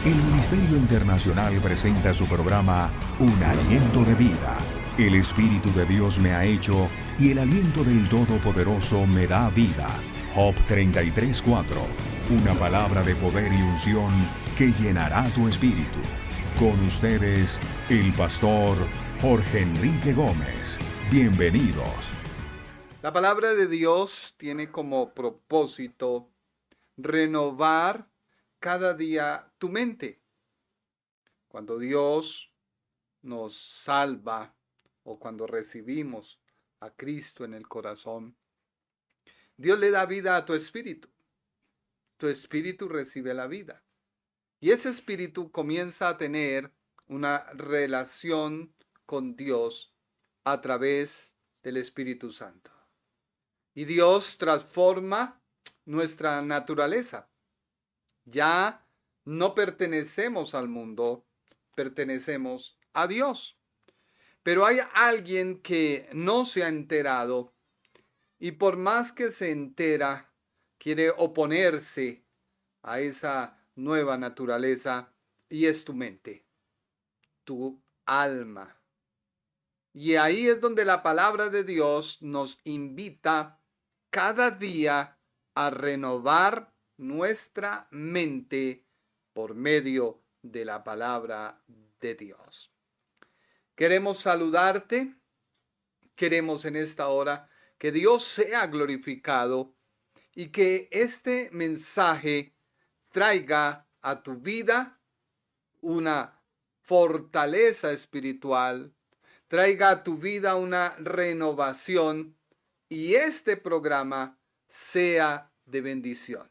El Ministerio Internacional presenta su programa Un Aliento de Vida. El Espíritu de Dios me ha hecho y el aliento del Todopoderoso me da vida. Job 33:4. Una palabra de poder y unción que llenará tu espíritu. Con ustedes, el pastor Jorge Enrique Gómez. Bienvenidos. La palabra de Dios tiene como propósito renovar cada día tu mente. Cuando Dios nos salva o cuando recibimos a Cristo en el corazón, Dios le da vida a tu espíritu. Tu espíritu recibe la vida. Y ese espíritu comienza a tener una relación con Dios a través del Espíritu Santo. Y Dios transforma nuestra naturaleza. Ya no pertenecemos al mundo, pertenecemos a Dios. Pero hay alguien que no se ha enterado y por más que se entera, quiere oponerse a esa nueva naturaleza y es tu mente, tu alma. Y ahí es donde la palabra de Dios nos invita cada día a renovar nuestra mente por medio de la palabra de Dios. Queremos saludarte, queremos en esta hora que Dios sea glorificado y que este mensaje traiga a tu vida una fortaleza espiritual, traiga a tu vida una renovación y este programa sea de bendición.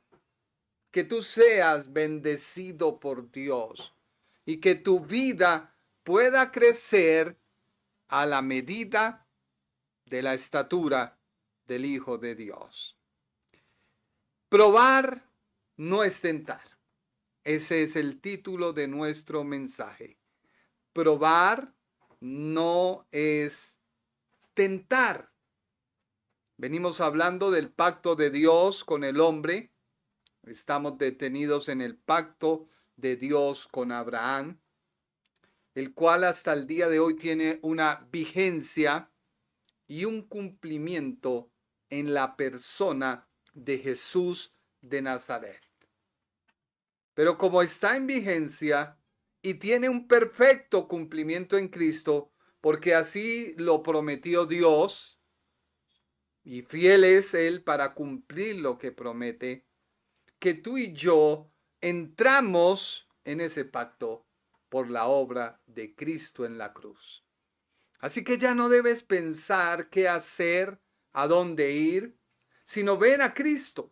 Que tú seas bendecido por Dios y que tu vida pueda crecer a la medida de la estatura del Hijo de Dios. Probar no es tentar. Ese es el título de nuestro mensaje. Probar no es tentar. Venimos hablando del pacto de Dios con el hombre. Estamos detenidos en el pacto de Dios con Abraham, el cual hasta el día de hoy tiene una vigencia y un cumplimiento en la persona de Jesús de Nazaret. Pero como está en vigencia y tiene un perfecto cumplimiento en Cristo, porque así lo prometió Dios, y fiel es Él para cumplir lo que promete, que tú y yo entramos en ese pacto por la obra de Cristo en la cruz. Así que ya no debes pensar qué hacer, a dónde ir, sino ven a Cristo.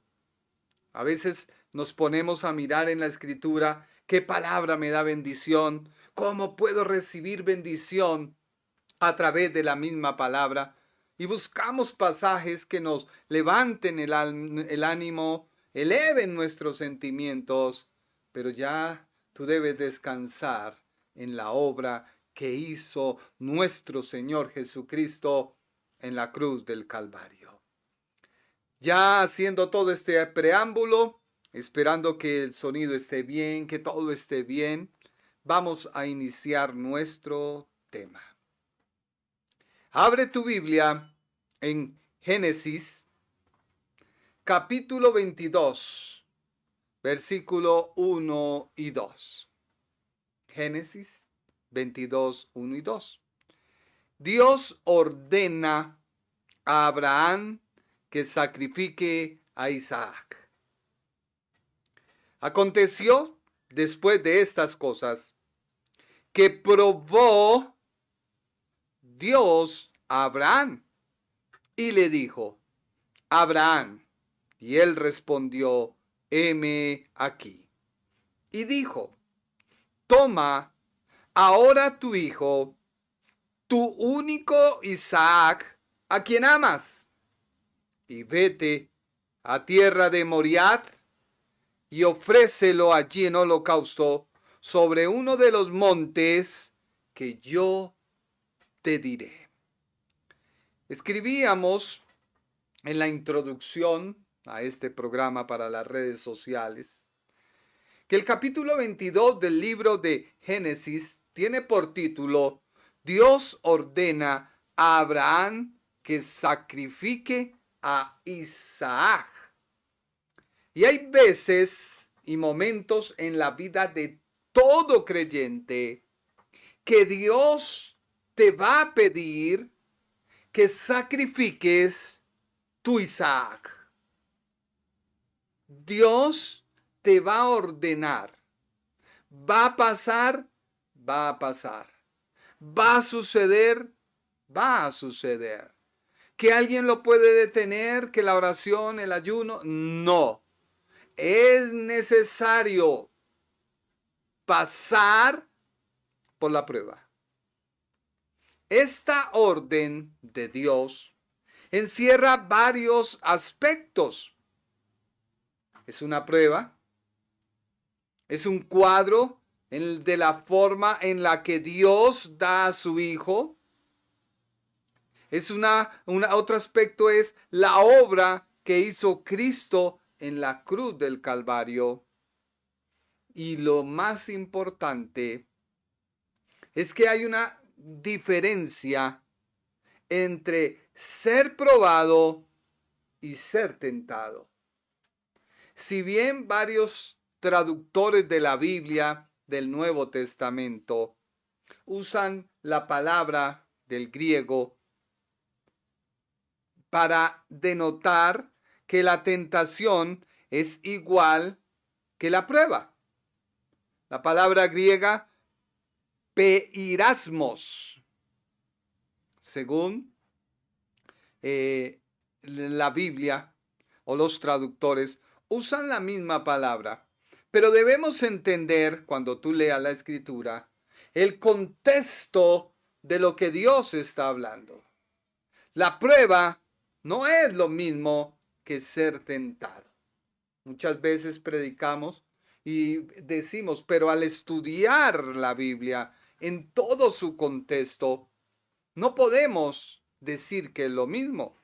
A veces nos ponemos a mirar en la Escritura qué palabra me da bendición, cómo puedo recibir bendición a través de la misma palabra y buscamos pasajes que nos levanten el ánimo, eleven nuestros sentimientos, pero ya tú debes descansar en la obra que hizo nuestro Señor Jesucristo en la cruz del Calvario. Ya haciendo todo este preámbulo, esperando que el sonido esté bien, que todo esté bien, vamos a iniciar nuestro tema. Abre tu Biblia en Génesis, capítulo 22, versículo 1 y 2. Génesis 22, 1 y 2. Dios ordena a Abraham que sacrifique a Isaac. Aconteció después de estas cosas que probó Dios a Abraham y le dijo: Abraham. Y él respondió: heme aquí. Y dijo: toma ahora tu hijo, tu único Isaac, a quien amas, y vete a tierra de Moriah y ofrécelo allí en holocausto sobre uno de los montes que yo te diré. Escribíamos en la introducción a este programa para las redes sociales que el capítulo 22 del libro de Génesis tiene por título Dios ordena a Abraham que sacrifique a Isaac. Y hay veces y momentos en la vida de todo creyente que Dios te va a pedir que sacrifiques tu Isaac. Dios te va a ordenar. Va a pasar, va a pasar. Va a suceder, va a suceder. ¿Que alguien lo puede detener? ¿Que la oración, el ayuno? No. Es necesario pasar por la prueba. Esta orden de Dios encierra varios aspectos. Es una prueba, es un cuadro de la forma en la que Dios da a su Hijo. Es otro aspecto es la obra que hizo Cristo en la cruz del Calvario. Y lo más importante es que hay una diferencia entre ser probado y ser tentado. Si bien varios traductores de la Biblia del Nuevo Testamento usan la palabra del griego para denotar que la tentación es igual que la prueba. La palabra griega peirasmos, según la Biblia o los traductores, usan la misma palabra, pero debemos entender, cuando tú leas la Escritura, el contexto de lo que Dios está hablando. La prueba no es lo mismo que ser tentado. Muchas veces predicamos y decimos, pero al estudiar la Biblia en todo su contexto, no podemos decir que es lo mismo.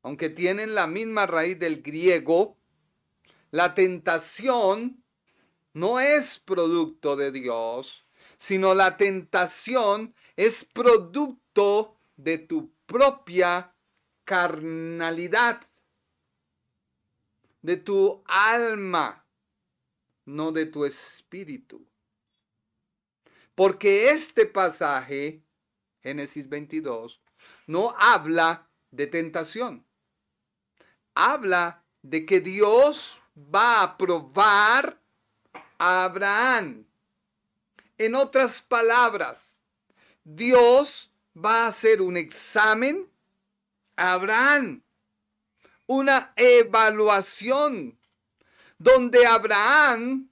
Aunque tienen la misma raíz del griego, la tentación no es producto de Dios, sino la tentación es producto de tu propia carnalidad, de tu alma, no de tu espíritu. Porque este pasaje, Génesis 22, no habla de tentación. Habla de que Dios va a probar a Abraham. En otras palabras, Dios va a hacer un examen a Abraham, una evaluación, donde Abraham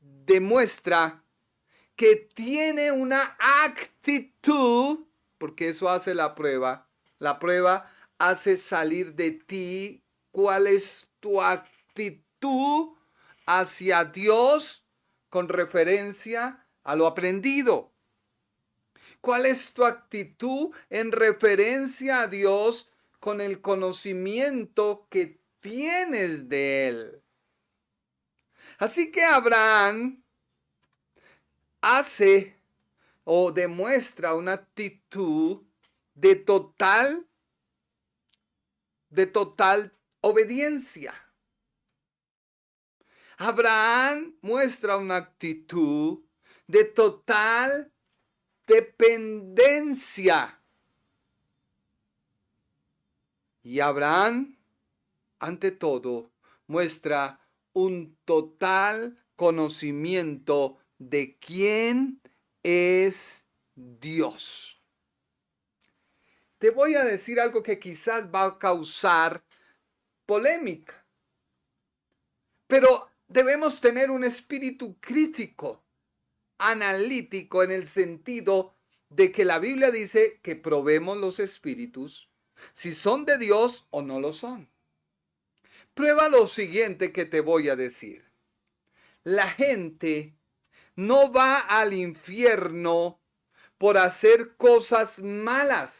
demuestra que tiene una actitud, porque eso hace la prueba. La prueba hace salir de ti cuál es tu actitud hacia Dios con referencia a lo aprendido. ¿Cuál es tu actitud en referencia a Dios con el conocimiento que tienes de Él? Así que Abraham hace o demuestra una actitud de total obediencia. Abraham muestra una actitud de total dependencia. Y Abraham, ante todo, muestra un total conocimiento de quién es Dios. Te voy a decir algo que quizás va a causar polémica, pero debemos tener un espíritu crítico, analítico, en el sentido de que la Biblia dice que probemos los espíritus, si son de Dios o no lo son. Prueba lo siguiente que te voy a decir. La gente no va al infierno por hacer cosas malas,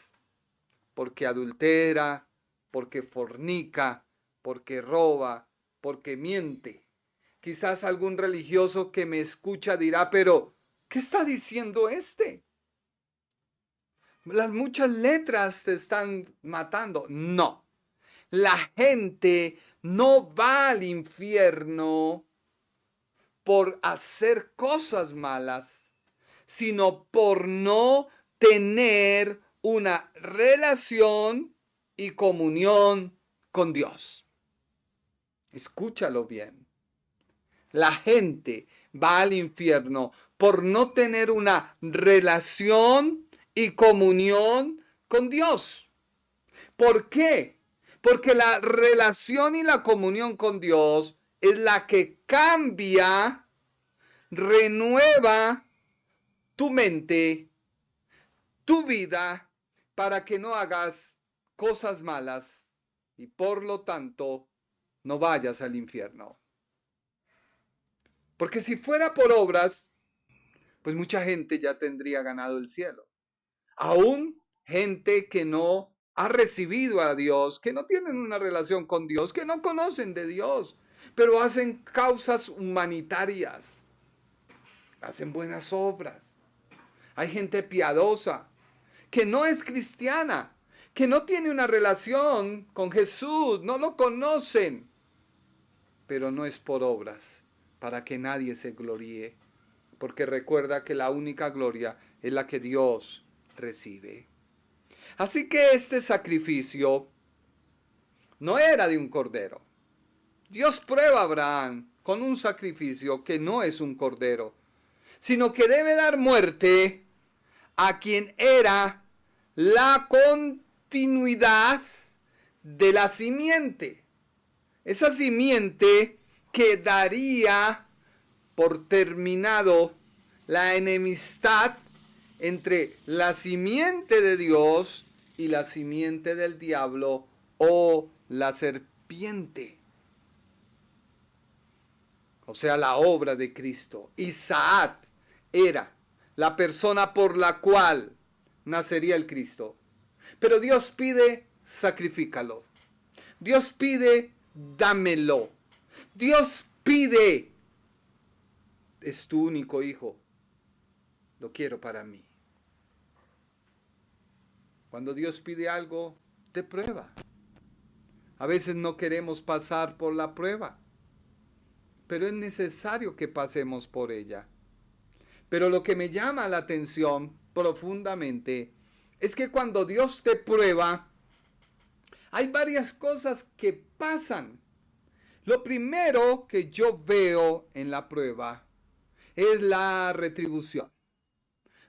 porque adultera, porque fornica, porque roba, porque miente. Quizás algún religioso que me escucha dirá, pero ¿qué está diciendo este? Las muchas letras te están matando. No, la gente no va al infierno por hacer cosas malas, sino por no tener una relación y comunión con Dios. Escúchalo bien. La gente va al infierno por no tener una relación y comunión con Dios. ¿Por qué? Porque la relación y la comunión con Dios es la que cambia, renueva tu mente, tu vida, para que no hagas cosas malas y por lo tanto no vayas al infierno. Porque si fuera por obras, pues mucha gente ya tendría ganado el cielo. Aún gente que no ha recibido a Dios, que no tienen una relación con Dios, que no conocen de Dios, pero hacen causas humanitarias, hacen buenas obras. Hay gente piadosa, que no es cristiana, que no tiene una relación con Jesús, no lo conocen, pero no es por obras, para que nadie se gloríe, porque recuerda que la única gloria es la que Dios recibe. Así que este sacrificio no era de un cordero. Dios prueba a Abraham con un sacrificio que no es un cordero, sino que debe dar muerte a quien era la continuidad de la simiente. Esa simiente que daría por terminado la enemistad entre la simiente de Dios y la simiente del diablo o la serpiente. O sea, la obra de Cristo. Isaac era la persona por la cual nacería el Cristo. Pero Dios pide, sacrifícalo. Dios pide, dámelo. Dios pide, es tu único hijo. Lo quiero para mí. Cuando Dios pide algo, te prueba. A veces no queremos pasar por la prueba, pero es necesario que pasemos por ella. Pero lo que me llama la atención profundamente es que cuando Dios te prueba, hay varias cosas que pasan. Lo primero que yo veo en la prueba es la retribución.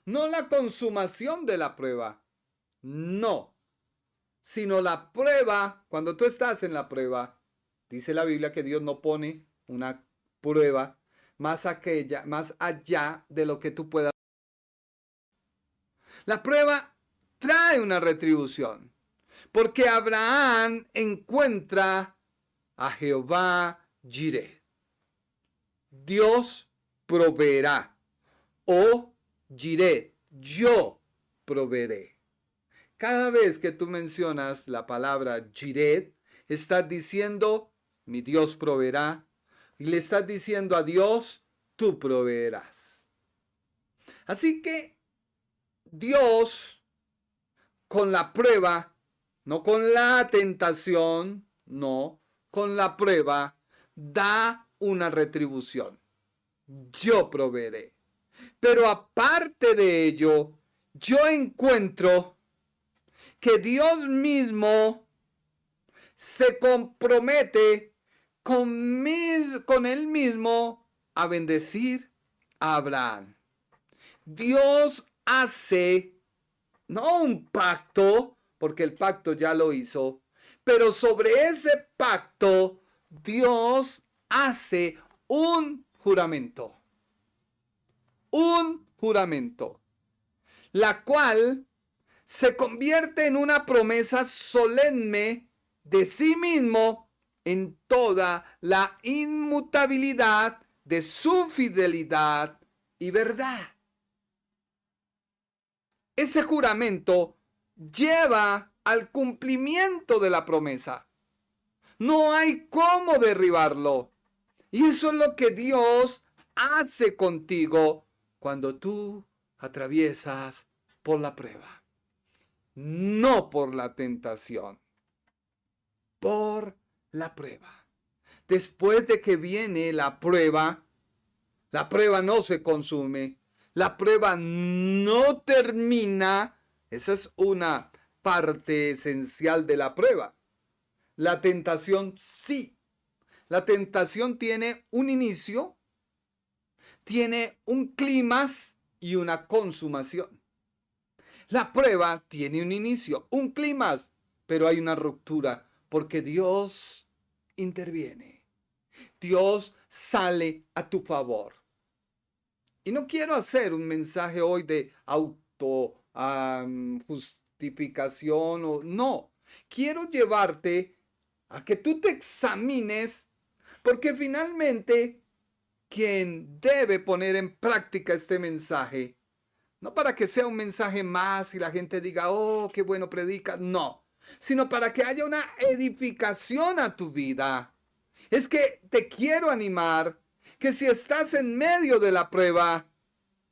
No la consumación de la prueba, no, sino la prueba. Cuando tú estás en la prueba, dice la Biblia que Dios no pone una prueba más allá de lo que tú puedas. La prueba trae una retribución, porque Abraham encuentra a Jehová Jireh. Dios proveerá, o Jireh, yo proveeré. Cada vez que tú mencionas la palabra Jireh, estás diciendo, mi Dios proveerá, y le estás diciendo a Dios, tú proveerás. Así que Dios, con la prueba, no con la tentación, no, con la prueba, da una retribución. Yo proveeré. Pero aparte de ello, yo encuentro que Dios mismo se compromete con él mismo a bendecir a Abraham. Dios hace no un pacto, porque el pacto ya lo hizo, pero sobre ese pacto Dios hace un juramento. Un juramento, la cual se convierte en una promesa solemne de sí mismo en toda la inmutabilidad de su fidelidad y verdad. Ese juramento lleva al cumplimiento de la promesa. No hay cómo derribarlo. Y eso es lo que Dios hace contigo cuando tú atraviesas por la prueba. No por la tentación, por la prueba. Después de que viene la prueba no se consume, la prueba no termina. Esa es una parte esencial de la prueba. La tentación sí. La tentación tiene un inicio, tiene un clímax y una consumación. La prueba tiene un inicio, un clímax, pero hay una ruptura porque Dios interviene. Dios sale a tu favor. Y no quiero hacer un mensaje hoy de justificación o no. Quiero llevarte a que tú te examines, porque finalmente quien debe poner en práctica este mensaje, no para que sea un mensaje más y la gente diga, oh, qué bueno predica, no, sino para que haya una edificación a tu vida. Es que te quiero animar que si estás en medio de la prueba,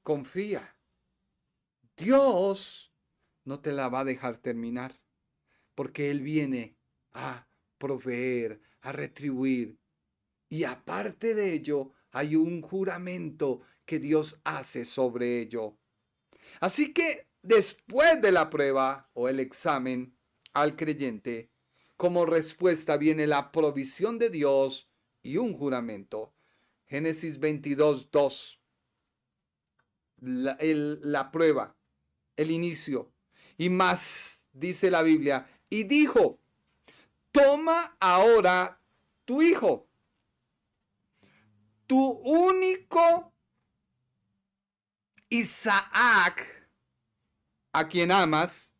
confía. Dios no te la va a dejar terminar, porque Él viene a proveer, a retribuir. Y aparte de ello, hay un juramento que Dios hace sobre ello. Así que después de la prueba o el examen al creyente, como respuesta viene la provisión de Dios y un juramento. Génesis 22:2. La prueba, el inicio. Y más, dice la Biblia, y dijo, toma ahora tu hijo, tu único Isaac, a quien amas,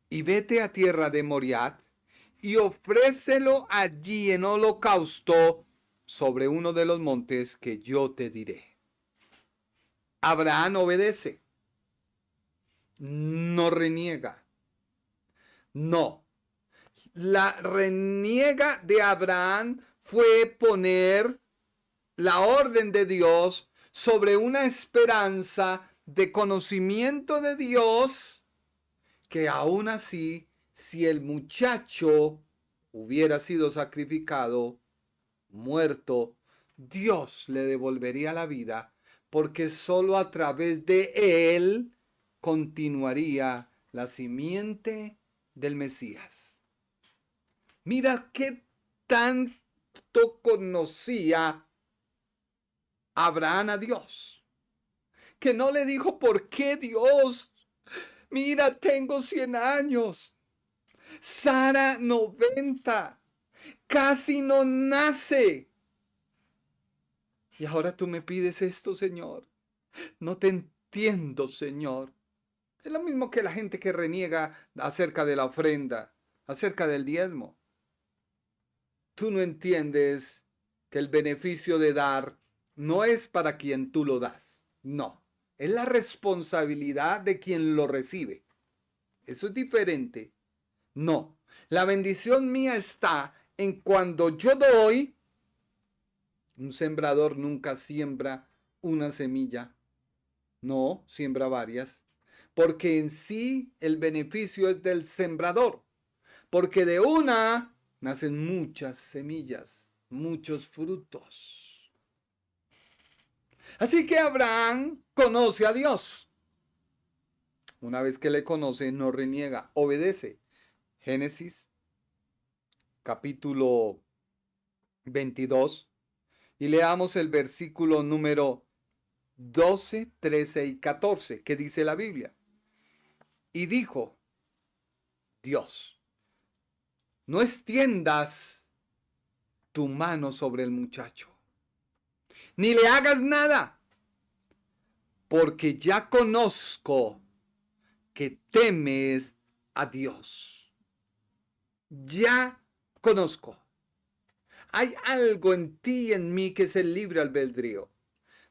y vete a tierra de Moriat, y ofrécelo allí en holocausto sobre uno de los montes que yo te diré. Abraham obedece, no reniega. No, la reniega de Abraham fue poner la orden de Dios sobre una esperanza de conocimiento de Dios, que aún así, si el muchacho hubiera sido sacrificado, muerto, Dios le devolvería la vida, porque sólo a través de él continuaría la simiente del Mesías. Mira qué tanto conocía Abraham a Dios, que no le dijo, ¿por qué Dios? Mira, tengo 100 años, Sara 90, casi no nace. Y ahora tú me pides esto, Señor. No te entiendo, Señor. Es lo mismo que la gente que reniega acerca de la ofrenda, acerca del diezmo. Tú no entiendes que el beneficio de dar no es para quien tú lo das. No, es la responsabilidad de quien lo recibe. Eso es diferente. No, la bendición mía está en cuando yo doy. Un sembrador nunca siembra una semilla. No, siembra varias. Porque en sí el beneficio es del sembrador. Porque de una nacen muchas semillas, muchos frutos. Así que Abraham conoce a Dios. Una vez que le conoce, no reniega, obedece. Génesis capítulo 22. Y leamos el versículo número 12, 13 y 14, que dice la Biblia. Y dijo Dios, no extiendas tu mano sobre el muchacho, ni le hagas nada, porque ya conozco que temes a Dios. Ya conozco. Hay algo en ti y en mí que es el libre albedrío.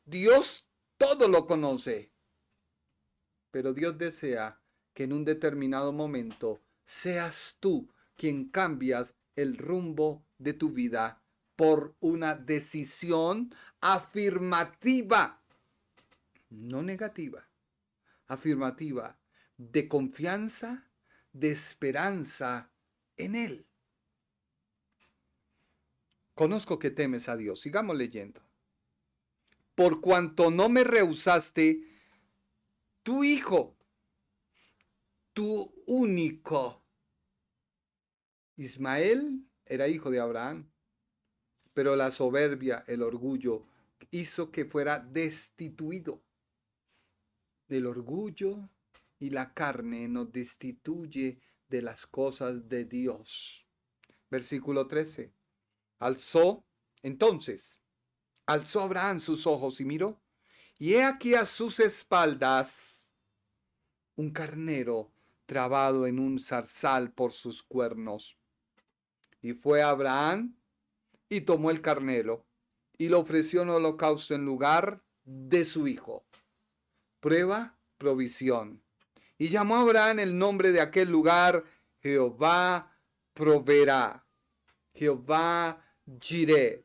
Dios todo lo conoce, pero Dios desea que en un determinado momento seas tú quien cambias el rumbo de tu vida por una decisión afirmativa, no negativa, afirmativa, de confianza, de esperanza en Él. Conozco que temes a Dios. Sigamos leyendo. Por cuanto no me rehusaste tu hijo, tu único. Ismael era hijo de Abraham, pero la soberbia, el orgullo, hizo que fuera destituido. El orgullo y la carne nos destituye de las cosas de Dios. Versículo 13. Entonces Abraham sus ojos y miró, y he aquí a sus espaldas un carnero trabado en un zarzal por sus cuernos. Y fue Abraham y tomó el carnero y lo ofreció en holocausto en lugar de su hijo. Prueba, provisión. Y llamó a Abraham el nombre de aquel lugar, Jehová proveerá. Jehová Jireh.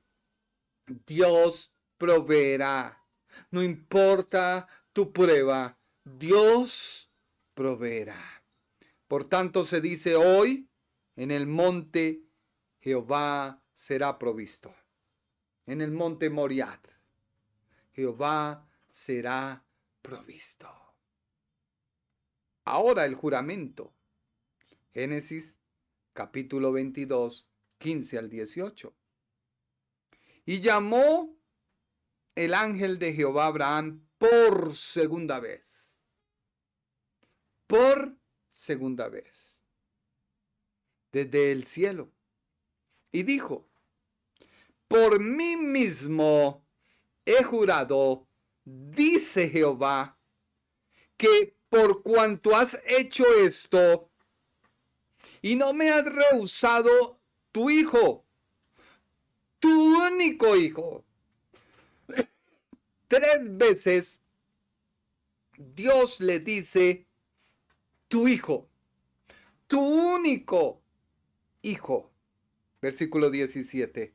Dios proveerá. No importa tu prueba, Dios proveerá. Por tanto se dice hoy, en el monte Jehová será provisto. En el monte Moriat, Jehová será provisto. Ahora el juramento. Génesis capítulo 22, 15 al 18. Y llamó el ángel de Jehová a Abraham por segunda vez. Por segunda vez. Desde el cielo. Y dijo, por mí mismo he jurado, dice Jehová, que por cuanto has hecho esto, y no me has rehusado tu hijo, tu único hijo. 3 veces Dios le dice, tu hijo, tu único hijo. Versículo 17.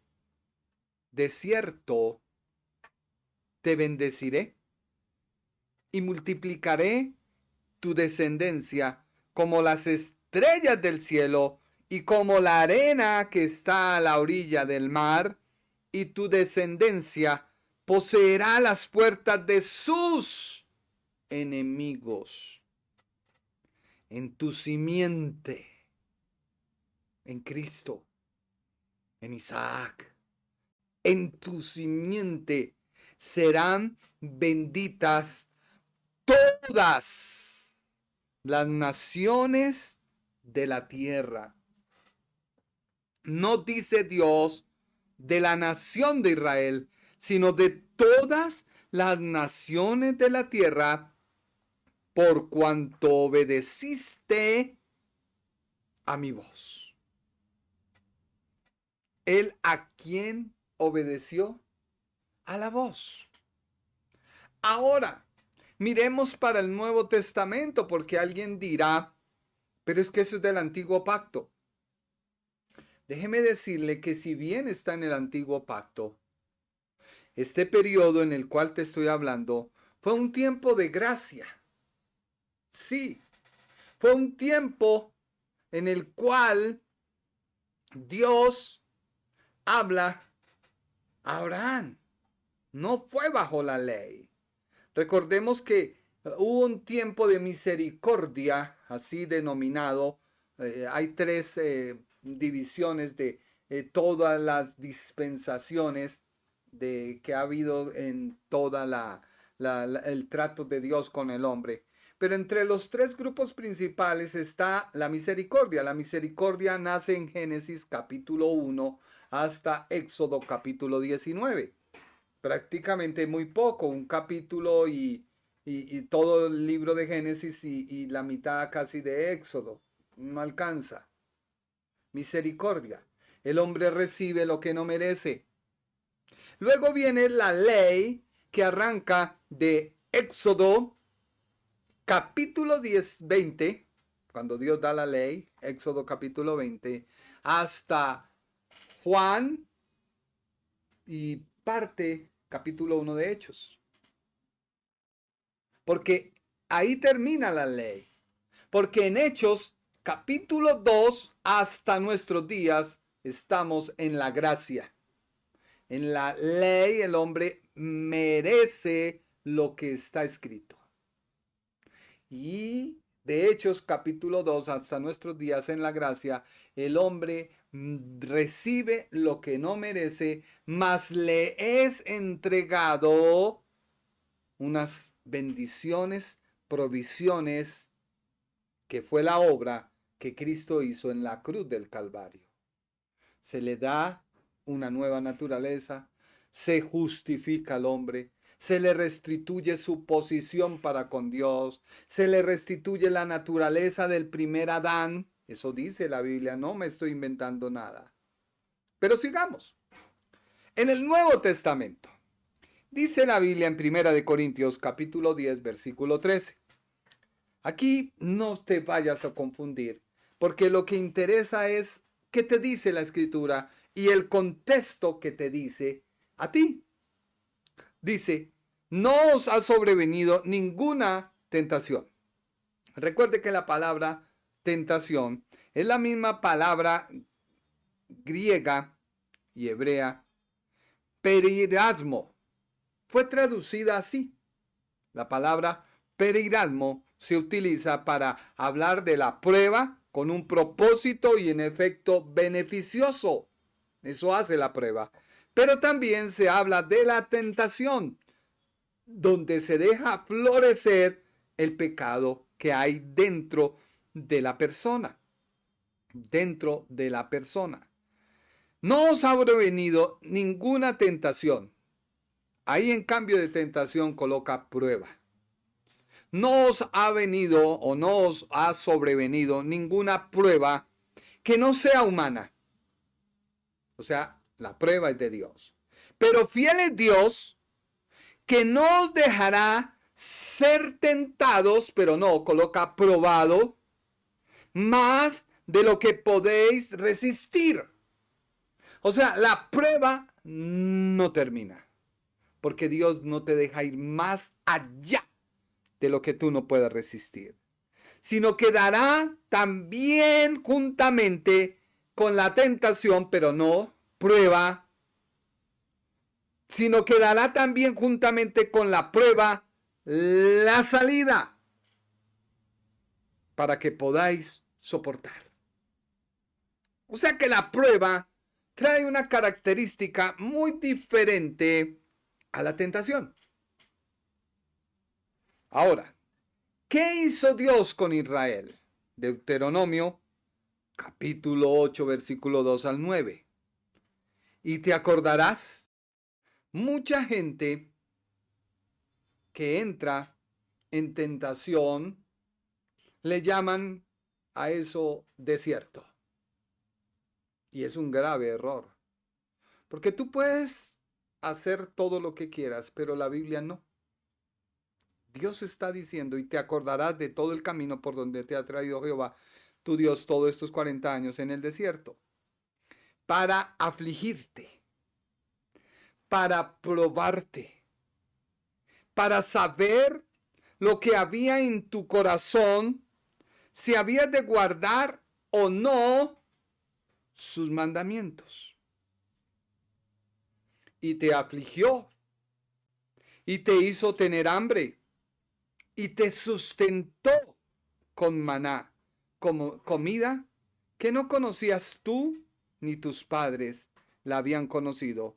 De cierto te bendeciré y multiplicaré tu descendencia como las estrellas del cielo y como la arena que está a la orilla del mar, y tu descendencia poseerá las puertas de sus enemigos. En tu simiente, en Cristo, en Isaac, en tu simiente serán benditas todas las naciones de la tierra. No dice Dios de la nación de Israel, sino de todas las naciones de la tierra, por cuanto obedeciste a mi voz. ¿Él a quién obedeció? A la voz. Ahora, miremos para el Nuevo Testamento, porque alguien dirá, pero es que eso es del Antiguo Pacto. Déjeme decirle que si bien está en el Antiguo Pacto, este periodo en el cual te estoy hablando fue un tiempo de gracia. Sí, fue un tiempo en el cual Dios habla a Abraham. No fue bajo la ley. Recordemos que hubo un tiempo de misericordia, así denominado. Hay 3 divisiones de todas las dispensaciones que ha habido en toda el trato de Dios con el hombre. Pero entre los 3 grupos principales está la misericordia. La misericordia nace en Génesis capítulo 1 hasta Éxodo capítulo 19. Prácticamente muy poco, un capítulo y todo el libro de Génesis y la mitad casi de Éxodo. No alcanza. Misericordia. El hombre recibe lo que no merece. Luego viene la ley que arranca de Éxodo capítulo 20, cuando Dios da la ley, Éxodo capítulo 20, hasta Juan y parte capítulo 1 de Hechos. Porque ahí termina la ley. Porque en Hechos capítulo 2 hasta nuestros días estamos en la gracia. En la ley el hombre merece lo que está escrito. Y de Hechos capítulo 2 hasta nuestros días en la gracia, el hombre recibe lo que no merece, mas le es entregado unas bendiciones, provisiones, que fue la obra que Cristo hizo en la cruz del Calvario. Se le da una nueva naturaleza, se justifica al hombre, se le restituye su posición para con Dios, se le restituye la naturaleza del primer Adán. Eso dice la Biblia, no me estoy inventando nada. Pero sigamos. En el Nuevo Testamento, dice la Biblia en 1 Corintios capítulo 10, versículo 13. Aquí no te vayas a confundir, porque lo que interesa es qué te dice la Escritura y el contexto que te dice a ti. Dice, no os ha sobrevenido ninguna tentación. Recuerde que la palabra tentación es la misma palabra griega y hebrea, perirasmo. Fue traducida así. La palabra perirasmo se utiliza para hablar de la prueba con un propósito y en efecto beneficioso. Eso hace la prueba. Pero también se habla de la tentación, donde se deja florecer el pecado que hay dentro de la persona. Dentro de la persona. No os ha sobrevenido ninguna tentación. Ahí en cambio de tentación coloca prueba. No os ha venido o no os ha sobrevenido ninguna prueba que no sea humana. O sea, la prueba es de Dios. Pero fiel es Dios, que no os dejará ser tentados, pero no, coloca probado, más de lo que podéis resistir. O sea, la prueba no termina, porque Dios no te deja ir más allá de lo que tú no puedas resistir, sino que dará también juntamente con la tentación, pero no prueba, sino que dará también juntamente con la prueba la salida para que podáis soportar. O sea que la prueba trae una característica muy diferente a la tentación. Ahora, ¿qué hizo Dios con Israel? Deuteronomio capítulo 8, versículo 2 al 9. Y te acordarás, mucha gente que entra en tentación, le llaman a eso desierto. Y es un grave error. Porque tú puedes hacer todo lo que quieras, pero la Biblia no. Dios está diciendo, y te acordarás de todo el camino por donde te ha traído Jehová, tu Dios, todos estos 40 años en el desierto, para afligirte, para probarte, para saber lo que había en tu corazón, si habías de guardar o no sus mandamientos. Y te afligió, y te hizo tener hambre, y te sustentó con maná, como comida que no conocías tú ni tus padres la habían conocido,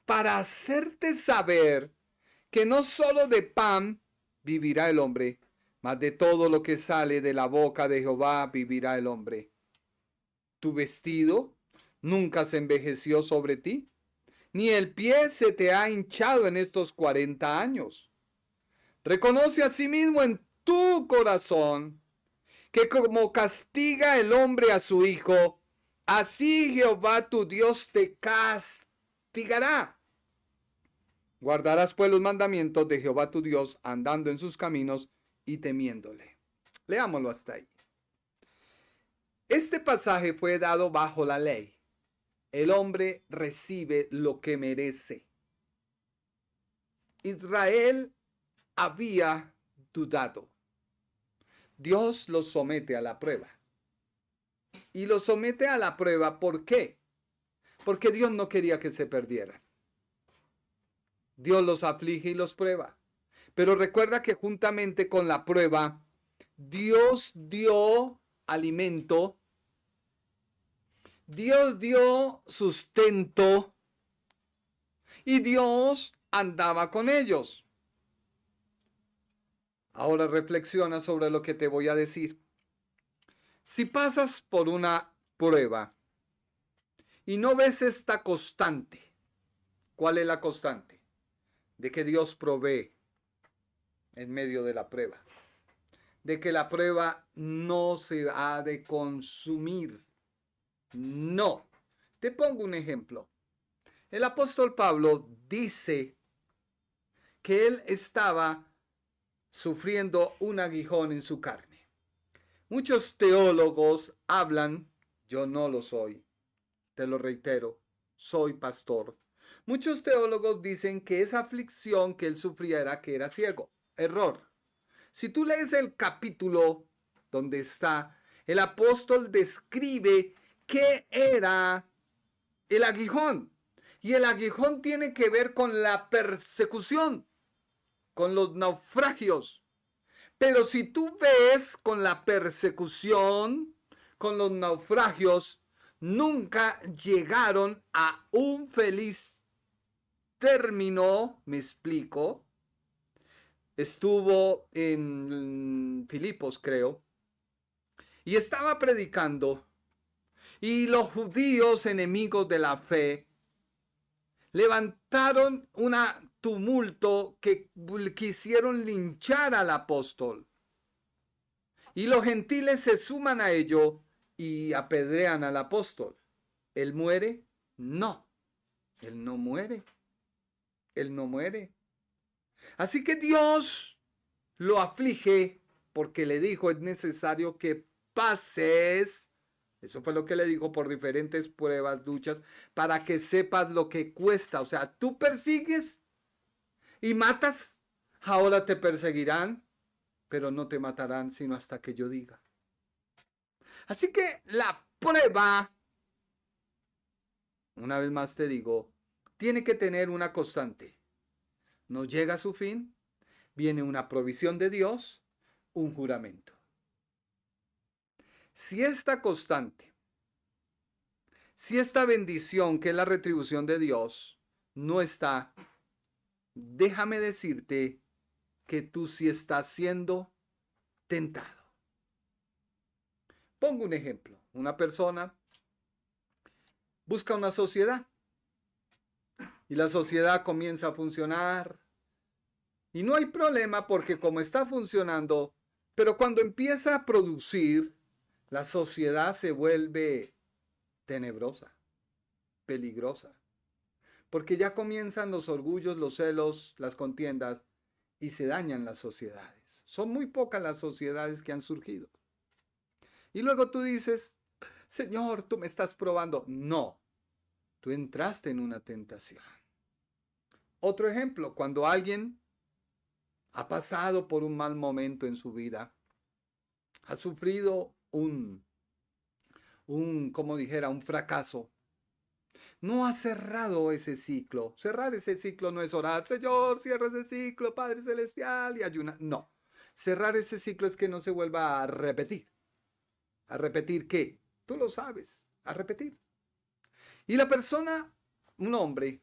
para hacerte saber que no solo de pan vivirá el hombre, mas de todo lo que sale de la boca de Jehová vivirá el hombre. Tu vestido nunca se envejeció sobre ti, ni el pie se te ha hinchado en estos 40 años. Reconoce asimismo en tu corazón que como castiga el hombre a su hijo, así Jehová tu Dios te castigará. Guardarás pues los mandamientos de Jehová tu Dios, andando en sus caminos y temiéndole. Leámoslo hasta ahí. Este pasaje fue dado bajo la ley. el hombre recibe lo que merece. Israel había dudado. Dios los somete a la prueba. Y los somete a la prueba, ¿por qué? Porque Dios no quería que se perdieran. Dios los aflige y los prueba. Pero recuerda que juntamente con la prueba, Dios dio alimento, Dios dio sustento y Dios andaba con ellos. Ahora reflexiona sobre lo que te voy a decir. Si pasas por una prueba y no ves esta constante, ¿cuál es la constante? De que Dios provee en medio de la prueba. De que la prueba no se ha de consumir. No. Te pongo un ejemplo. El apóstol Pablo dice que él estaba sufriendo un aguijón en su carne. Muchos teólogos hablan, yo no lo soy, te lo reitero, soy pastor. Muchos teólogos dicen que esa aflicción que él sufría era que era ciego. Error. Si tú lees el capítulo donde está, el apóstol describe qué era el aguijón. Y el aguijón tiene que ver con la persecución, con los naufragios. Pero si tú ves con la persecución, con los naufragios, nunca llegaron a un feliz término, me explico. Estuvo en Filipos, creo, y estaba predicando, y los judíos enemigos de la fe levantaron un tumulto que quisieron linchar al apóstol. Y los gentiles se suman a ello y apedrean al apóstol. ¿Él muere? No. Él no muere. Él no muere. Así que Dios lo aflige porque le dijo, es necesario que pases. Eso fue lo que le dijo por diferentes pruebas, luchas, para que sepas lo que cuesta. O sea, tú persigues y matas, ahora te perseguirán, pero no te matarán sino hasta que yo diga. Así que la prueba, una vez más te digo, tiene que tener una constante. No llega a su fin, viene una provisión de Dios, un juramento. Si esta constante, si esta bendición que es la retribución de Dios no está, déjame decirte que tú sí estás siendo tentado. Pongo un ejemplo. Una persona busca una sociedad y la sociedad comienza a funcionar y no hay problema porque como está funcionando, pero cuando empieza a producir, la sociedad se vuelve tenebrosa, peligrosa, porque ya comienzan los orgullos, los celos, las contiendas y se dañan las sociedades. Son muy pocas las sociedades que han surgido. Y luego tú dices, Señor, tú me estás probando. No, tú entraste en una tentación. Otro ejemplo, cuando alguien ha pasado por un mal momento en su vida, ha sufrido un fracaso, no ha cerrado ese ciclo. Cerrar ese ciclo no es orar, Señor, cierra ese ciclo, Padre Celestial, y ayunar. No, cerrar ese ciclo es que no se vuelva a repetir. ¿A repetir qué? Tú lo sabes, a repetir. Y la persona, un hombre,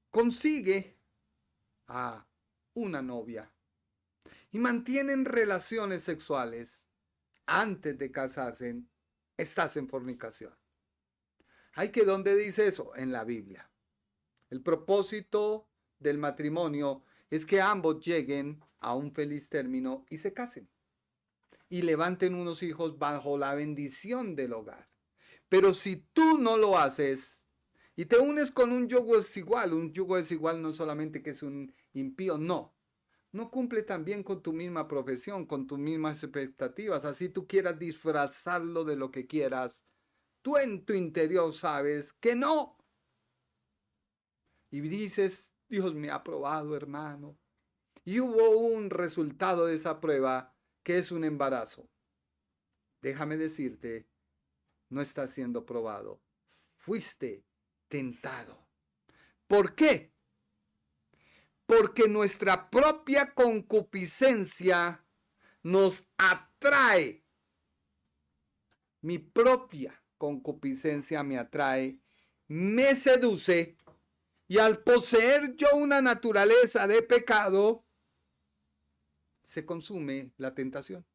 consigue a una novia y mantienen relaciones sexuales antes de casarse, estás en fornicación. ¿Hay que dónde dice eso? En la Biblia. El propósito del matrimonio es que ambos lleguen a un feliz término y se casen y levanten unos hijos bajo la bendición del hogar. Pero si tú no lo haces y te unes con un yugo desigual no solamente que es un impío, no cumple también con tu misma profesión, con tus mismas expectativas, así tú quieras disfrazarlo de lo que quieras, tú en tu interior sabes que no. Y dices, Dios me ha probado, hermano. Y hubo un resultado de esa prueba que es un embarazo. Déjame decirte, no estás siendo probado. Fuiste tentado. ¿Por qué? Porque nuestra propia concupiscencia nos atrae. Mi propia concupiscencia me atrae, me seduce, y al poseer yo una naturaleza de pecado, se consume la tentación.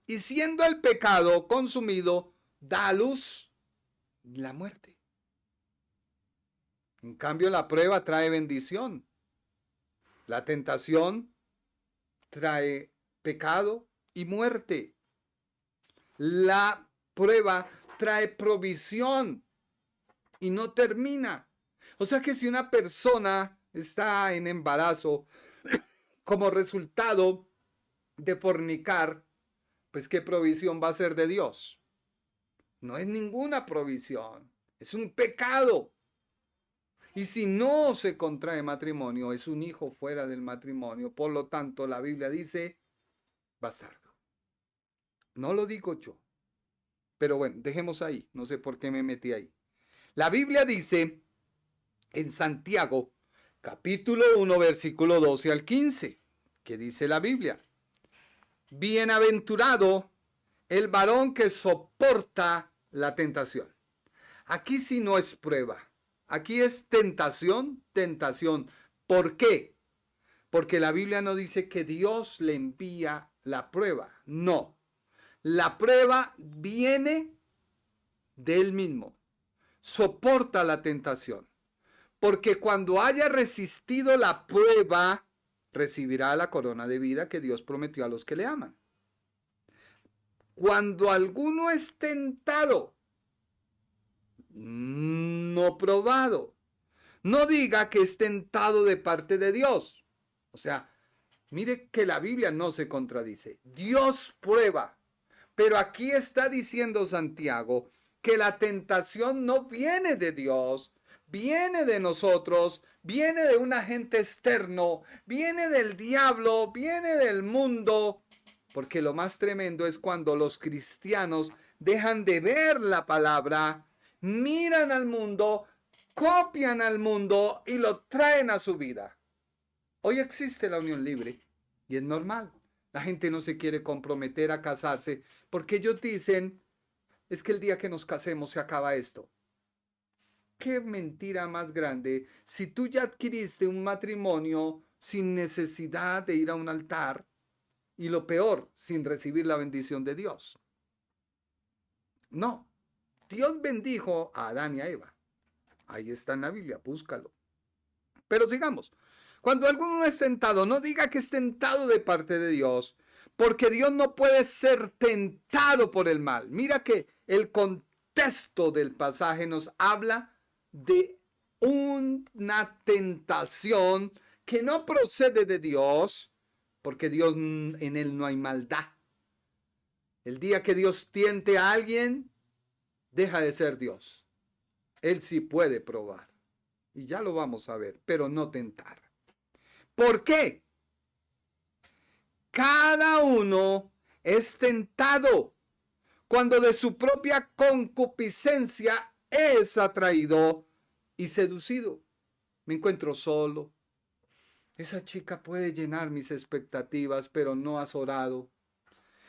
Y siendo el pecado consumido, da a luz la muerte. En cambio, la prueba trae bendición. La tentación trae pecado y muerte. La prueba trae provisión y no termina. O sea que si una persona está en embarazo como resultado de fornicar, pues ¿qué provisión va a ser de Dios? No es ninguna provisión, es un pecado. Y si no se contrae matrimonio, es un hijo fuera del matrimonio. Por lo tanto, la Biblia dice bastardo. No lo digo yo. Pero bueno, dejemos ahí. No sé por qué me metí ahí. La Biblia dice en Santiago, capítulo 1, versículo 12 al 15, que dice la Biblia: bienaventurado el varón que soporta la tentación. Aquí sí no es prueba. Aquí es tentación, tentación. ¿Por qué? Porque la Biblia no dice que Dios le envía la prueba. No. La prueba viene de él mismo. Soporta la tentación. Porque cuando haya resistido la prueba, recibirá la corona de vida que Dios prometió a los que le aman. Cuando alguno es tentado, no probado, no diga que es tentado de parte de Dios. O sea, mire que la Biblia no se contradice. Dios prueba. Pero aquí está diciendo Santiago que la tentación no viene de Dios, viene de nosotros, viene de un agente externo, viene del diablo, viene del mundo. Porque lo más tremendo es cuando los cristianos dejan de ver la palabra, miran al mundo, copian al mundo y lo traen a su vida. Hoy existe la unión libre y es normal. La gente no se quiere comprometer a casarse porque ellos dicen, es que el día que nos casemos se acaba esto. Qué mentira más grande. Si tú ya adquiriste un matrimonio sin necesidad de ir a un altar, y lo peor, sin recibir la bendición de Dios. No, Dios bendijo a Adán y a Eva. Ahí está en la Biblia, búscalo. Pero sigamos. Cuando alguno es tentado, no diga que es tentado de parte de Dios, porque Dios no puede ser tentado por el mal. Mira que el contexto del pasaje nos habla de una tentación que no procede de Dios, porque Dios, en él no hay maldad. El día que Dios tiente a alguien, deja de ser Dios. Él sí puede probar. Y ya lo vamos a ver, pero no tentar. ¿Por qué? Cada uno es tentado cuando de su propia concupiscencia es atraído y seducido. Me encuentro solo. Esa chica puede llenar mis expectativas, pero no has orado.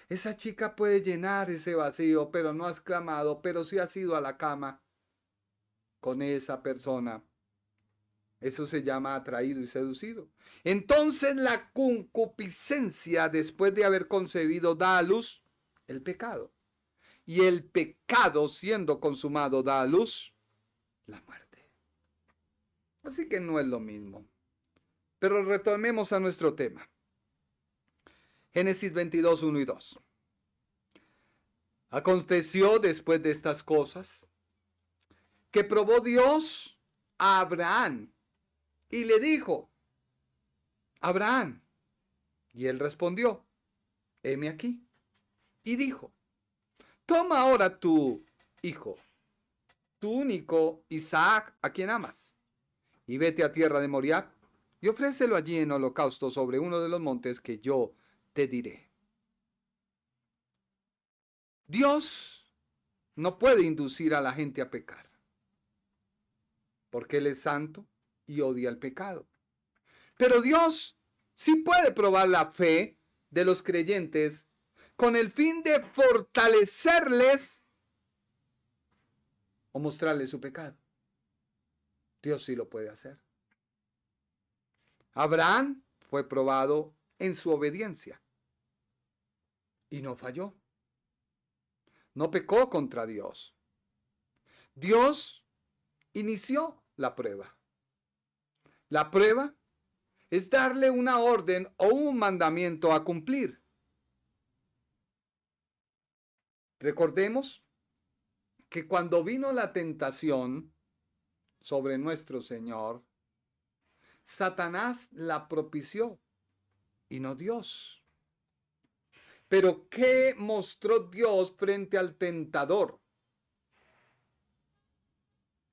Esa chica puede llenar ese vacío, pero no has clamado, pero sí has ido a la cama con esa persona. Eso se llama atraído y seducido. Entonces la concupiscencia, después de haber concebido, da a luz el pecado. Y el pecado, siendo consumado, da a luz la muerte. Así que no es lo mismo. Pero retomemos a nuestro tema. Génesis 22, 1 y 2. Aconteció después de estas cosas que probó Dios a Abraham y le dijo: Abraham. Y él respondió: heme aquí. Y dijo: toma ahora tu hijo, tu único Isaac, a quien amas, y vete a tierra de Moriah y ofrécelo allí en holocausto sobre uno de los montes que yo te diré. Dios no puede inducir a la gente a pecar, porque Él es santo y odia el pecado. Pero Dios sí puede probar la fe de los creyentes con el fin de fortalecerles o mostrarles su pecado. Dios sí lo puede hacer. Abraham fue probado en su obediencia y no falló. No pecó contra Dios. Dios inició la prueba. La prueba es darle una orden o un mandamiento a cumplir. Recordemos que cuando vino la tentación sobre nuestro Señor, Satanás la propició y no Dios. Pero ¿qué mostró Dios frente al tentador?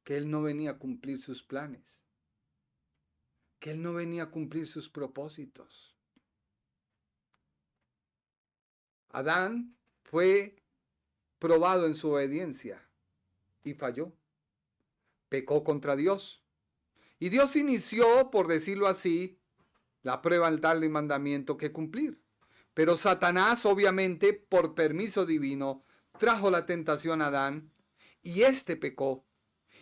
Que Él no venía a cumplir sus planes, que Él no venía a cumplir sus propósitos. Adán fue probado en su obediencia y falló. Pecó contra Dios. Y Dios inició, por decirlo así, la prueba al darle mandamiento que cumplir. Pero Satanás, obviamente, por permiso divino, trajo la tentación a Adán y éste pecó.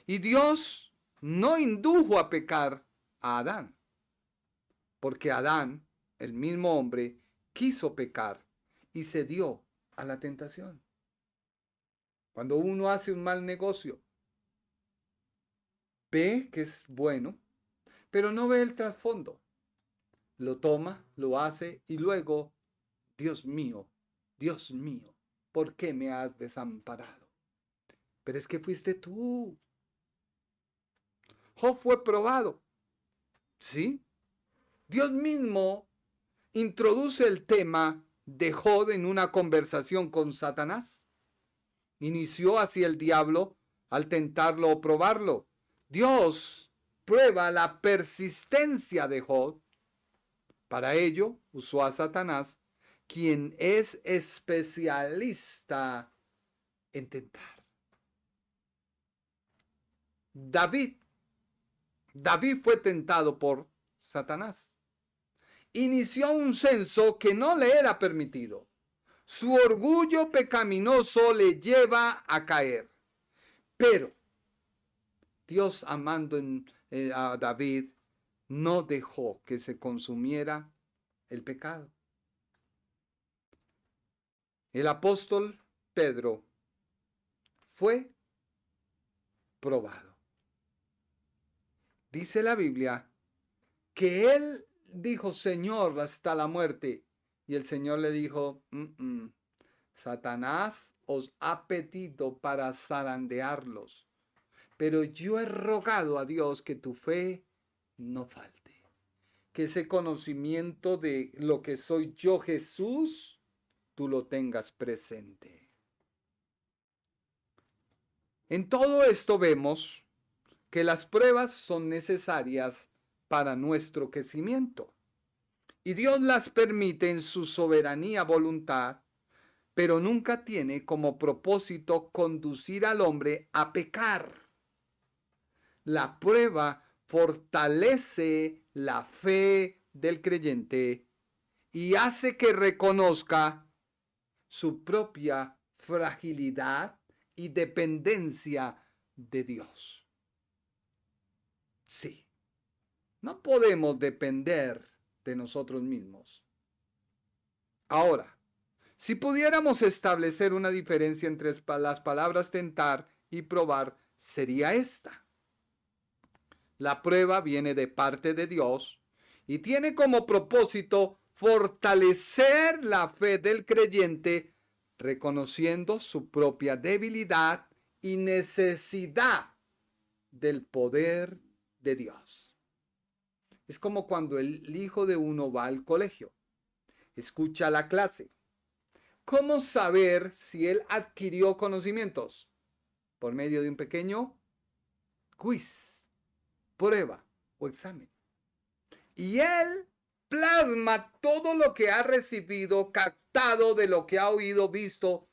Y Dios no indujo a pecar a Adán, porque Adán, el mismo hombre, quiso pecar y cedió a la tentación. Cuando uno hace un mal negocio, ve que es bueno, pero no ve el trasfondo. Lo toma, lo hace y luego, Dios mío, ¿por qué me has desamparado? Pero es que fuiste tú. Job fue probado. ¿Sí? Dios mismo introduce el tema de Job en una conversación con Satanás. Inició así el diablo al tentarlo o probarlo. Dios prueba la persistencia de Job. Para ello usó a Satanás, quien es especialista en tentar. David fue tentado por Satanás. Inició un censo que no le era permitido. Su orgullo pecaminoso le lleva a caer. Pero Dios, amando a David, no dejó que se consumiera el pecado. El apóstol Pedro fue probado. Dice la Biblia que él dijo, Señor, hasta la muerte. Y el Señor le dijo, Satanás os ha pedido para zarandearlos, pero yo he rogado a Dios que tu fe no falte, que ese conocimiento de lo que soy yo, Jesús, tú lo tengas presente. En todo esto vemos que las pruebas son necesarias para nuestro crecimiento. Y Dios las permite en su soberanía voluntad, pero nunca tiene como propósito conducir al hombre a pecar. La prueba fortalece la fe del creyente y hace que reconozca su propia fragilidad y dependencia de Dios. Sí, no podemos depender de nosotros mismos. Ahora, si pudiéramos establecer una diferencia entre las palabras tentar y probar, sería esta. La prueba viene de parte de Dios y tiene como propósito fortalecer la fe del creyente, reconociendo su propia debilidad y necesidad del poder de Dios. Es como cuando el hijo de uno va al colegio, escucha la clase. ¿Cómo saber si él adquirió conocimientos? por medio de un pequeño quiz, prueba o examen. Y él plasma todo lo que ha recibido, captado de lo que ha oído, visto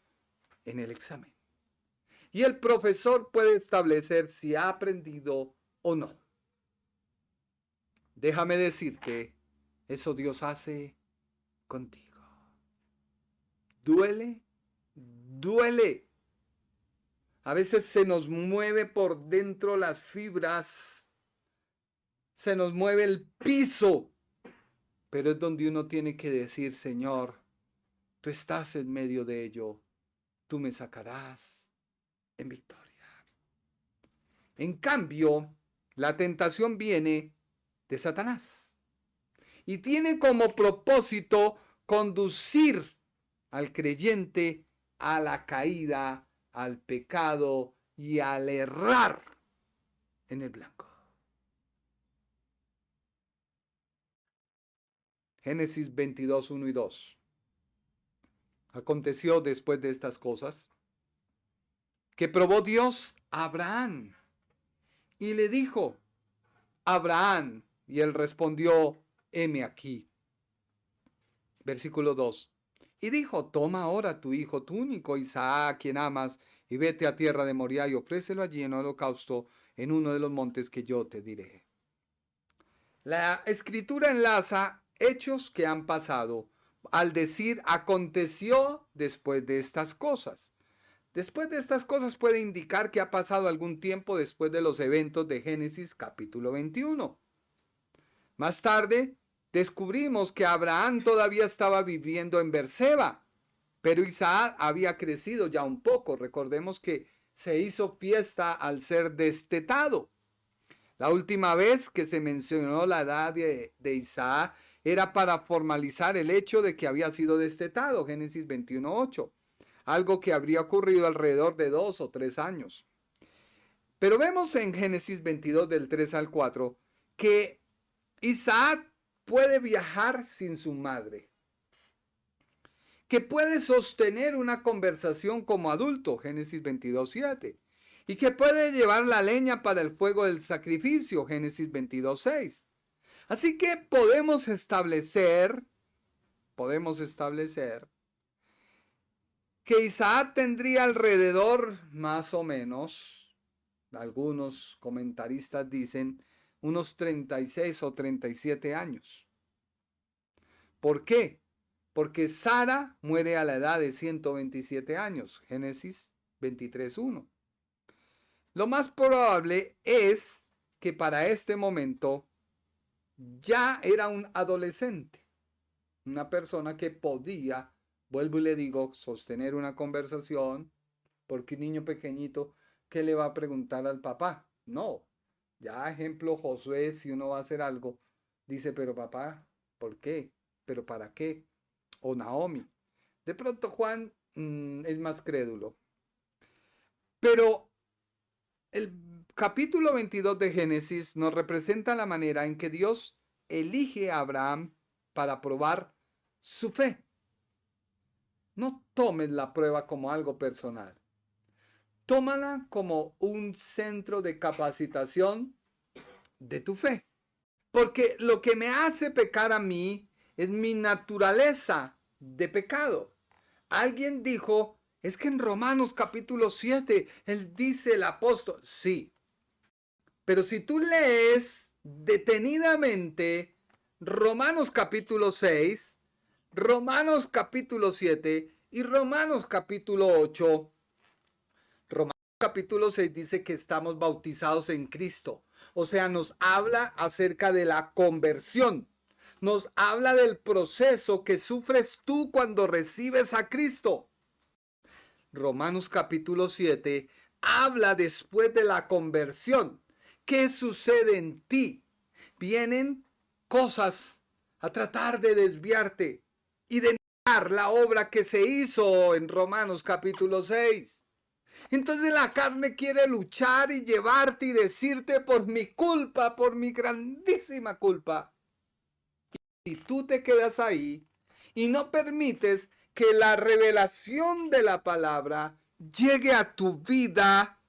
en el examen. Y el profesor puede establecer si ha aprendido o no. Déjame decirte, eso Dios hace contigo. Duele, duele. A veces se nos mueve por dentro las fibras, se nos mueve el piso, pero es donde uno tiene que decir, Señor, tú estás en medio de ello, tú me sacarás en victoria. En cambio, la tentación viene de Satanás y tiene como propósito conducir al creyente a la caída, al pecado y al errar en el blanco. Génesis 22, 1 y 2. Aconteció después de estas cosas que probó Dios a Abraham y le dijo, Abraham, y él respondió, heme aquí. Versículo 2. Y dijo, toma ahora tu hijo, tu único Isaac, quien amas, y vete a tierra de Moriah y ofrécelo allí en holocausto en uno de los montes que yo te diré. La escritura enlaza hechos que han pasado al decir aconteció después de estas cosas. Después de estas cosas puede indicar que ha pasado algún tiempo después de los eventos de Génesis capítulo 21. Más tarde descubrimos que Abraham todavía estaba viviendo en Berseba, pero Isaac había crecido ya un poco. Recordemos que se hizo fiesta al ser destetado. La última vez que se mencionó la edad de Isaac era para formalizar el hecho de que había sido destetado, Génesis 21:8, algo que habría ocurrido alrededor de 2 o 3 años. Pero vemos en Génesis 22 del 3 al 4 que Isaac puede viajar sin su madre, que puede sostener una conversación como adulto, Génesis 22:7, y que puede llevar la leña para el fuego del sacrificio, Génesis 22:6. Así que podemos establecer que Isaac tendría alrededor, más o menos, algunos comentaristas dicen, unos 36 o 37 años. ¿Por qué? Porque Sara muere a la edad de 127 años, Génesis 23:1. Lo más probable es que para este momento ya era un adolescente, una persona que podía, vuelvo y le digo, sostener una conversación, porque un niño pequeñito, ¿qué le va a preguntar al papá? No, ya ejemplo Josué, si uno va a hacer algo, dice, pero papá, ¿por qué? ¿Pero para qué? O Naomi. De pronto Juan es más crédulo. Pero el capítulo 22 de Génesis nos representa la manera en que Dios elige a Abraham para probar su fe. No tomes la prueba como algo personal. Tómala como un centro de capacitación de tu fe. Porque lo que me hace pecar a mí es mi naturaleza de pecado. Alguien dijo, es que en Romanos capítulo 7, él dice el apóstol, sí. Pero si tú lees detenidamente Romanos capítulo 6, Romanos capítulo 7 y Romanos capítulo 8, Romanos capítulo 6 dice que estamos bautizados en Cristo. O sea, nos habla acerca de la conversión. Nos habla del proceso que sufres tú cuando recibes a Cristo. Romanos capítulo 7 habla después de la conversión. ¿Qué sucede en ti? Vienen cosas a tratar de desviarte y de negar la obra que se hizo en Romanos capítulo 6. Entonces la carne quiere luchar y llevarte y decirte por mi culpa, por mi grandísima culpa. Y tú te quedas ahí y no permites que la revelación de la palabra llegue a tu vida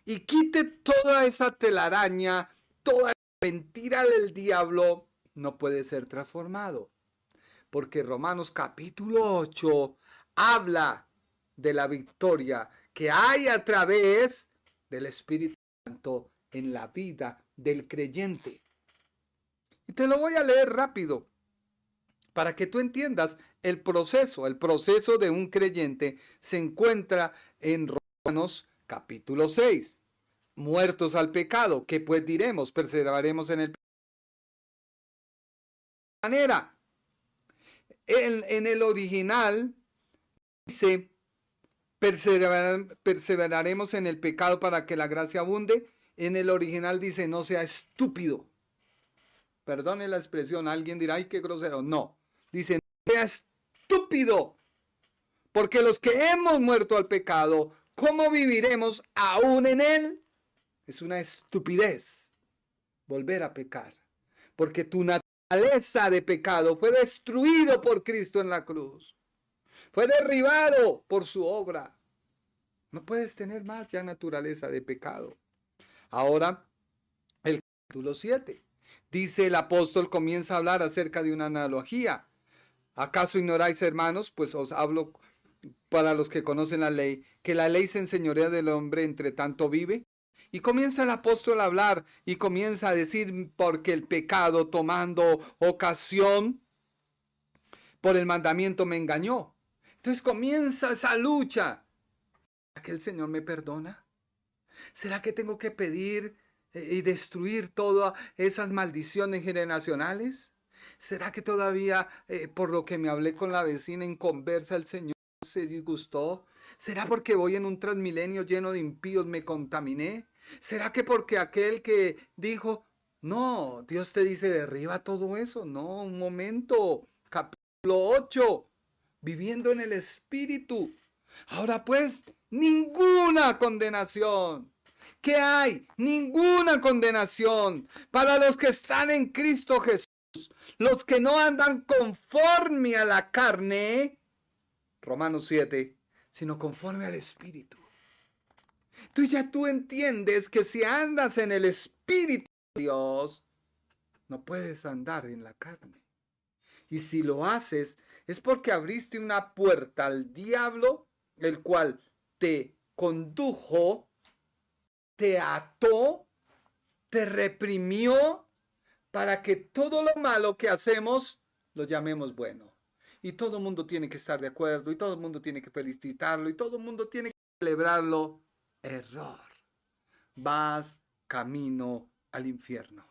y quite toda esa telaraña, toda la mentira del diablo, no puede ser transformado. Porque Romanos capítulo 8 habla de la victoria que hay a través del Espíritu Santo en la vida del creyente. Y te lo voy a leer rápido para que tú entiendas el proceso de un creyente se encuentra en Romanos capítulo 6. Muertos al pecado, ¿qué pues diremos? Perseveraremos en el pecado. De manera, en el original dice, perseveraremos en el pecado para que la gracia abunde. En el original dice, no sea estúpido. Perdone la expresión, alguien dirá, ay, qué grosero. No, dice, no sea estúpido. Porque los que hemos muerto al pecado, ¿cómo viviremos aún en él? Es una estupidez volver a pecar. Porque tu naturaleza de pecado fue destruido por Cristo en la cruz. Fue derribado por su obra. No puedes tener más ya naturaleza de pecado. Ahora, el capítulo 7. Dice el apóstol, comienza a hablar acerca de una analogía. ¿Acaso ignoráis, hermanos? Pues os hablo para los que conocen la ley, que la ley se enseñorea del hombre entre tanto vive. Y comienza el apóstol a hablar y comienza a decir, porque el pecado tomando ocasión por el mandamiento me engañó. Entonces comienza esa lucha. ¿Será que el Señor me perdona? ¿Será que tengo que pedir y destruir todas esas maldiciones generacionales? ¿Será que todavía por lo que me hablé con la vecina en conversa el Señor se disgustó? ¿Será porque voy en un transmilenio lleno de impíos me contaminé? ¿Será que porque aquel que dijo, no, Dios te dice derriba todo eso? No, un momento, capítulo 8, viviendo en el Espíritu. Ahora pues, ninguna condenación. ¿Qué hay? Ninguna condenación para los que están en Cristo Jesús. Los que no andan conforme a la carne, Romanos 7, sino conforme al Espíritu. Entonces ya tú entiendes que si andas en el Espíritu de Dios, no puedes andar en la carne. Y si lo haces, es porque abriste una puerta al diablo, el cual te condujo, te ató, te reprimió, para que todo lo malo que hacemos lo llamemos bueno. Y todo el mundo tiene que estar de acuerdo, y todo el mundo tiene que felicitarlo, y todo el mundo tiene que celebrarlo. Error. Vas camino al infierno.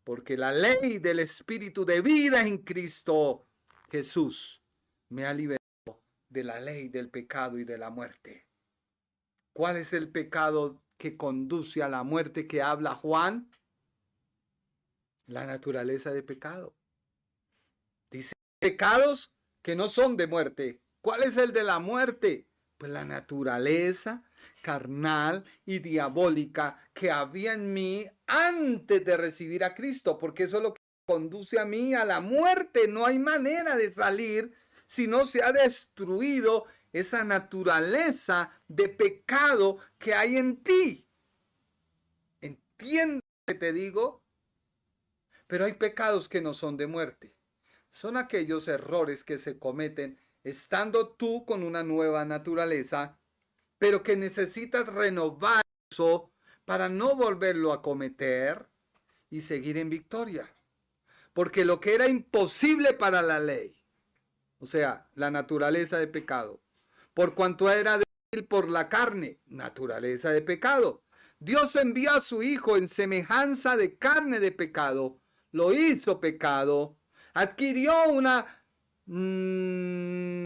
Porque la ley del Espíritu de vida en Cristo Jesús me ha liberado de la ley del pecado y de la muerte. ¿Cuál es el pecado que conduce a la muerte que habla Juan? La naturaleza de pecado. Dice, pecados que no son de muerte. ¿Cuál es el de la muerte? Pues la naturaleza carnal y diabólica que había en mí antes de recibir a Cristo, porque eso es lo que conduce a mí a la muerte. No hay manera de salir si no se ha destruido esa naturaleza de pecado que hay en ti. ¿Entiendes lo que te digo? Pero hay pecados que no son de muerte. Son aquellos errores que se cometen estando tú con una nueva naturaleza, pero que necesitas renovar eso para no volverlo a cometer y seguir en victoria. Porque lo que era imposible para la ley, o sea, la naturaleza de pecado, por cuanto era débil por la carne, naturaleza de pecado, Dios envió a su Hijo en semejanza de carne de pecado, lo hizo pecado, adquirió una no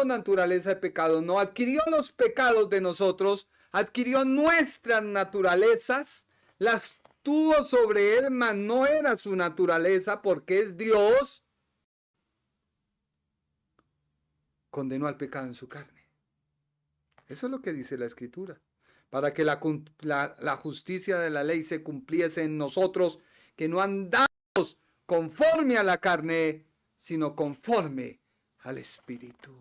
naturaleza de pecado, no, adquirió los pecados de nosotros, adquirió nuestras naturalezas, las tuvo sobre él, mas no era su naturaleza porque es Dios, condenó al pecado en su carne. Eso es lo que dice la Escritura. Para que la justicia de la ley se cumpliese en nosotros, que no andamos conforme a la carne, sino conforme al Espíritu.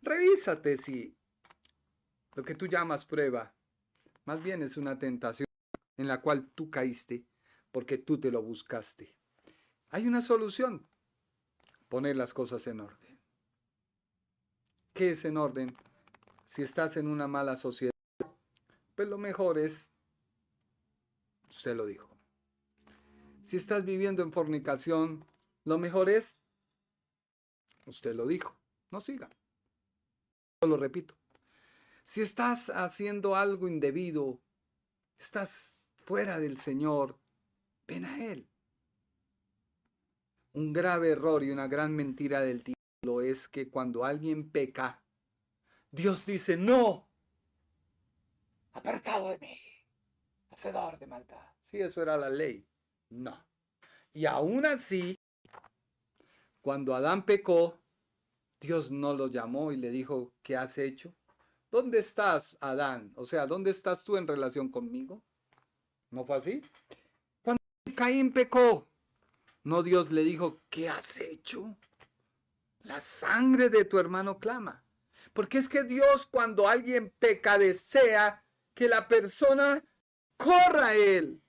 Revísate si lo que tú llamas prueba Más bien es una tentación en la cual tú caíste porque tú te lo buscaste. Hay una solución: poner las cosas en orden. ¿Qué es en orden? Si estás en una mala sociedad, pues lo mejor es, usted lo dijo. Si estás viviendo en fornicación, lo mejor es, usted lo dijo, no siga. Yo lo repito. Si estás haciendo algo indebido, estás fuera del Señor, ven a Él. Un grave error y una gran mentira del título es que cuando alguien peca, Dios dice: no, apartado de mí, hacedor de maldad. Sí, eso era la ley. No. Y aún así, cuando Adán pecó, Dios no lo llamó y le dijo: ¿qué has hecho? ¿Dónde estás, Adán? O sea, ¿dónde estás tú en relación conmigo? ¿No fue así? Cuando Caín pecó, no, Dios le dijo: ¿qué has hecho? La sangre de tu hermano clama. Porque es que Dios, cuando alguien peca, desea que la persona corra a Él,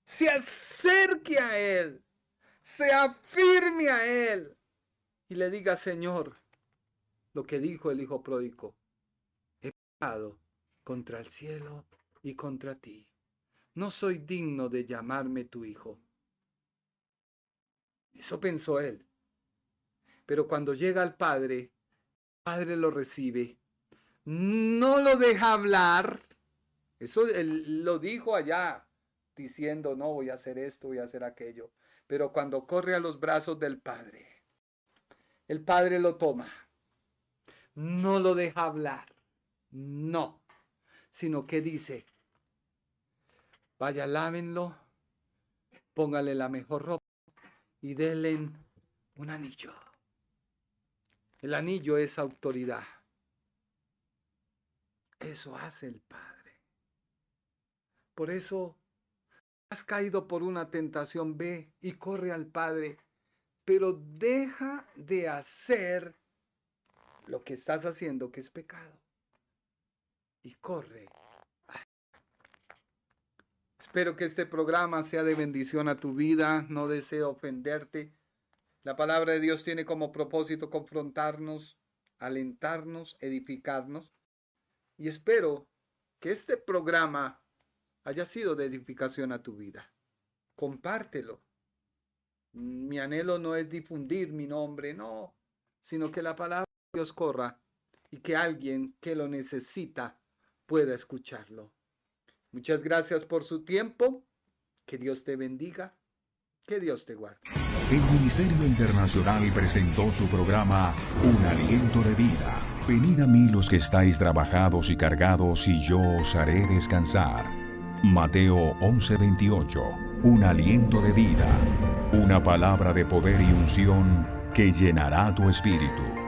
se acerque a Él, se afirme a Él y le diga: Señor, lo que dijo el hijo pródigo: he pecado contra el cielo y contra ti. No soy digno de llamarme tu hijo. Eso pensó él. Pero cuando llega al Padre, el Padre lo recibe, no lo deja hablar. Eso él lo dijo allá, diciendo: no, voy a hacer esto, voy a hacer aquello. Pero cuando corre a los brazos del Padre, el Padre lo toma. No lo deja hablar. No. Sino que dice: vaya, lávenlo, póngale la mejor ropa y denle un anillo. El anillo es autoridad. Eso hace el Padre. Por eso, has caído por una tentación, ve y corre al Padre, pero deja de hacer lo que estás haciendo, que es pecado, y corre. Espero que este programa sea de bendición a tu vida. No deseo ofenderte. La palabra de Dios tiene como propósito confrontarnos, alentarnos, edificarnos. Y espero que este programa haya sido de edificación a tu vida. Compártelo. Mi anhelo no es difundir mi nombre, no, sino que la palabra de Dios corra y que alguien que lo necesita pueda escucharlo. Muchas gracias por su tiempo. Que Dios te bendiga. Que Dios te guarde. El Ministerio Internacional presentó su programa Un Aliento de Vida. Venid a mí los que estáis trabajados y cargados, y yo os haré descansar. Mateo 11:28. Un aliento de vida. Una palabra de poder y unción que llenará tu espíritu.